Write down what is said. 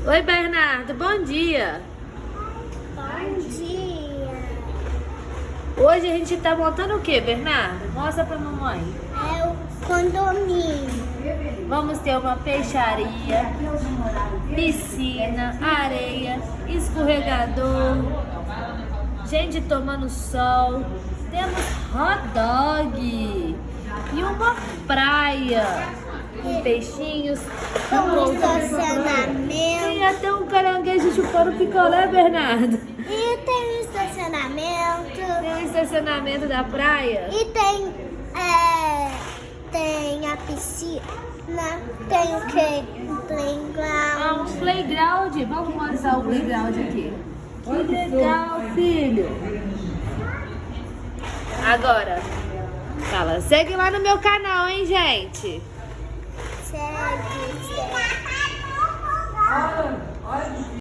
Oi, Bernardo, bom dia. Bom dia. Hoje a gente tá montando o que, Bernardo? Mostra pra mamãe. É o condomínio. Vamos ter uma peixaria, piscina, areia, escorregador, gente tomando sol, temos hot dog e uma praia com peixinhos, Com e estacionamento. até um caranguejo chupando picolé, Bernardo. E tem estacionamento. Tem um estacionamento da praia. E tem a piscina. Tem o quê? Um playground. Um playground. Vamos mostrar o playground aqui. Que legal, filho. Agora, fala, segue lá no meu canal, hein, gente? Segue.